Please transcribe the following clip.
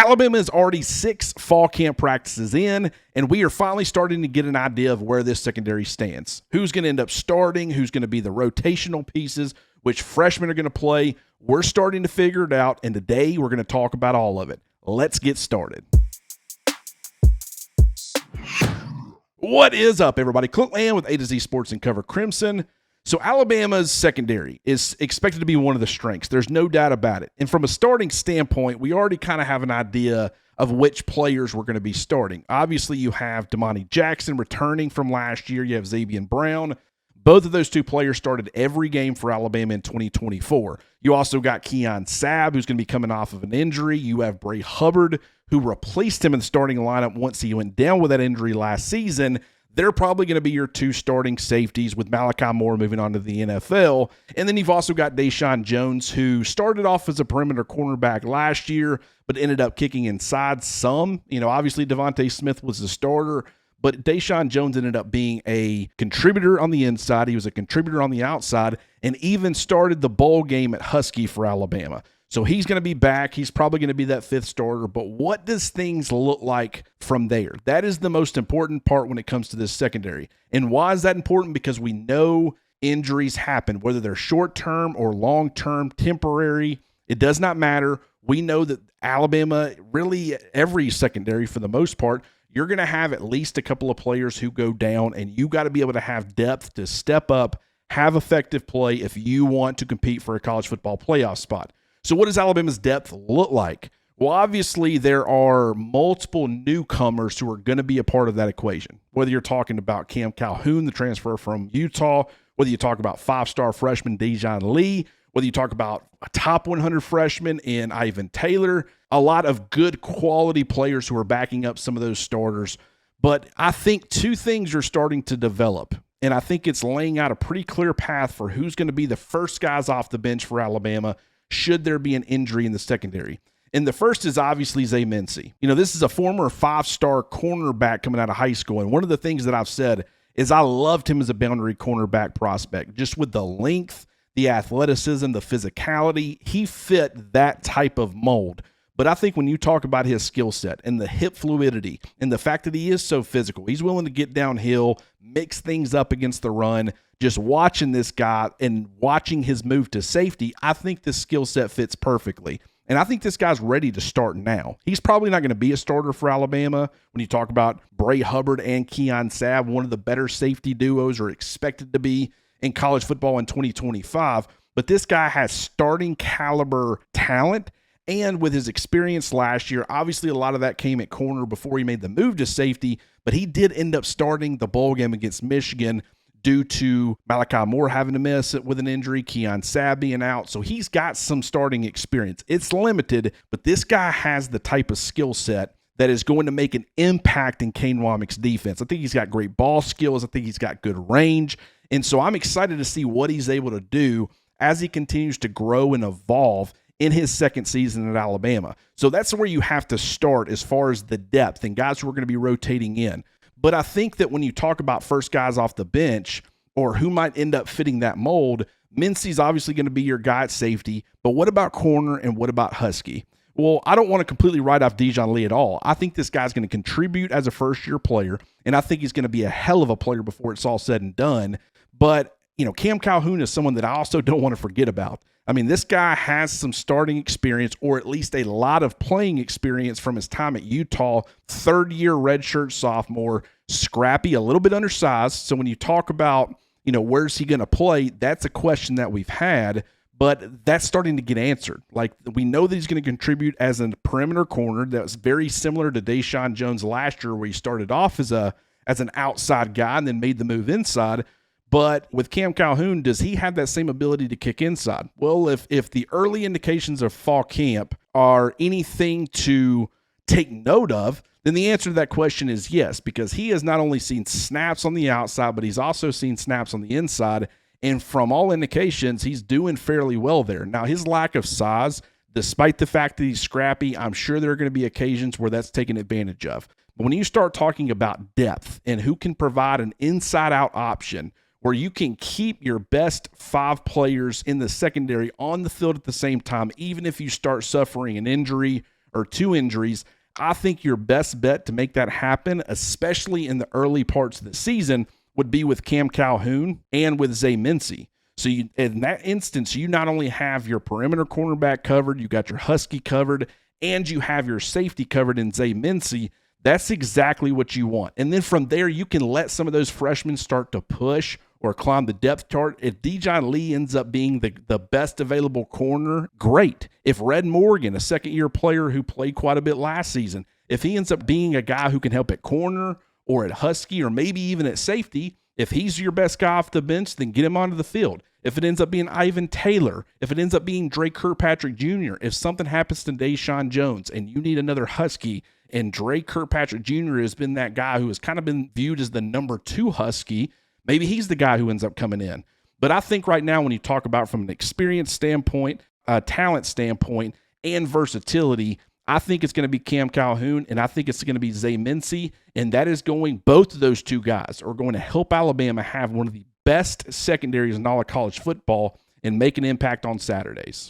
Alabama is already 6 fall camp practices in, and we are finally starting to get an idea of where this secondary stands. Who's going to end up starting, who's going to be the rotational pieces, which freshmen are going to play. We're starting to figure it out, and today we're going to talk about all of it. Let's get started. What is up, everybody? Clint Lamb with A to Z Sports and Cover Crimson. So Alabama's secondary is expected to be one of the strengths. There's no doubt about it. And from a starting standpoint, we already kind of have an idea of which players we're going to be starting. Obviously, you have Domani Jackson returning from last year. You have Zabien Brown. Both of those two players started every game for Alabama in 2024. You also got Keon Sabb, who's going to be coming off of an injury. You have Bray Hubbard, who replaced him in the starting lineup once he went down with that injury last season. They're probably going to be your 2 starting safeties with Malachi Moore moving on to the NFL. And then you've also got DaShawn Jones, who started off as a perimeter cornerback last year, but ended up kicking inside some. Obviously Devontae Smith was the starter, but DaShawn Jones ended up being a contributor on the inside. He was a contributor on the outside and even started the bowl game at Husky for Alabama. So he's going to be back. He's probably going to be that 5th starter. But what does things look like from there? That is the most important part when it comes to this secondary. And why is that important? Because we know injuries happen, whether they're short-term or long-term, temporary. It does not matter. We know that Alabama, really every secondary for the most part, you're going to have at least a couple of players who go down, and you got to be able to have depth to step up, have effective play if you want to compete for a college football playoff spot. So what does Alabama's depth look like? Well, obviously, there are multiple newcomers who are going to be a part of that equation. Whether you're talking about Cam Calhoun, the transfer from Utah, whether you talk about 5-star freshman Dejon Lee, whether you talk about a top 100 freshman in Ivan Taylor, a lot of good quality players who are backing up some of those starters. But I think 2 things are starting to develop, and I think it's laying out a pretty clear path for who's going to be the first guys off the bench for Alabama should there be an injury in the secondary. And the first is obviously Zay Mincy. This is a former 5-star cornerback coming out of high school. And one of the things that I've said is I loved him as a boundary cornerback prospect, just with the length, the athleticism, the physicality. He fit that type of mold. But I think when you talk about his skill set and the hip fluidity and the fact that he is so physical, he's willing to get downhill, mix things up against the run, just watching this guy and watching his move to safety, I think this skill set fits perfectly. And I think this guy's ready to start now. He's probably not going to be a starter for Alabama. When you talk about Bray Hubbard and Keon Sabb, one of the better safety duos are expected to be in college football in 2025. But this guy has starting caliber talent. And with his experience last year, obviously a lot of that came at corner before he made the move to safety. But he did end up starting the bowl game against Michigan due to Malachi Moore having to miss it with an injury, Keon Sabb being out. So he's got some starting experience. It's limited, but this guy has the type of skill set that is going to make an impact in Kane Wommack's defense. I think he's got great ball skills. I think he's got good range. And so I'm excited to see what he's able to do as he continues to grow and evolve in his second season at Alabama. So that's where you have to start as far as the depth and guys who are going to be rotating in. But I think that when you talk about first guys off the bench or who might end up fitting that mold, Mincy's obviously going to be your guy at safety. But what about corner and what about Husky? Well, I don't want to completely write off Dejon Lee at all. I think this guy's going to contribute as a first-year player, and I think he's going to be a hell of a player before it's all said and done. But, Cam Calhoun is someone that I also don't want to forget about. I mean, this guy has some starting experience, or at least a lot of playing experience from his time at Utah, 3rd-year redshirt sophomore, scrappy, a little bit undersized. So when you talk about, where's he going to play, that's a question that we've had, but that's starting to get answered. Like, we know that he's going to contribute as a perimeter corner. That's very similar to DaShawn Jones last year, where he started off as an outside guy and then made the move inside. But with Cam Calhoun, does he have that same ability to kick inside? Well, if the early indications of fall camp are anything to take note of, then the answer to that question is yes, because he has not only seen snaps on the outside, but he's also seen snaps on the inside. And from all indications, he's doing fairly well there. Now, his lack of size, despite the fact that he's scrappy, I'm sure there are going to be occasions where that's taken advantage of. But when you start talking about depth and who can provide an inside-out option where you can keep your best 5 players in the secondary on the field at the same time, even if you start suffering an injury or 2 injuries. I think your best bet to make that happen, especially in the early parts of the season, would be with Cam Calhoun and with Zay Mincy. So in that instance, you not only have your perimeter cornerback covered, you got your Husky covered, and you have your safety covered in Zay Mincy. That's exactly what you want. And then from there, you can let some of those freshmen start to push or climb the depth chart. If Dejon Lee ends up being the best available corner, great. If Red Morgan, a second-year player who played quite a bit last season, if he ends up being a guy who can help at corner or at Husky or maybe even at safety, if he's your best guy off the bench, then get him onto the field. If it ends up being Ivan Taylor, if it ends up being Dre Kirkpatrick Jr., if something happens to DaShawn Jones and you need another Husky, and Dre Kirkpatrick Jr. has been that guy who has kind of been viewed as the number 2 Husky, maybe he's the guy who ends up coming in. But I think right now when you talk about from an experience standpoint, talent standpoint, and versatility, I think it's going to be Cam Calhoun, and I think it's going to be Zay Mincy, and that is both of those two guys are going to help Alabama have one of the best secondaries in all of college football and make an impact on Saturdays.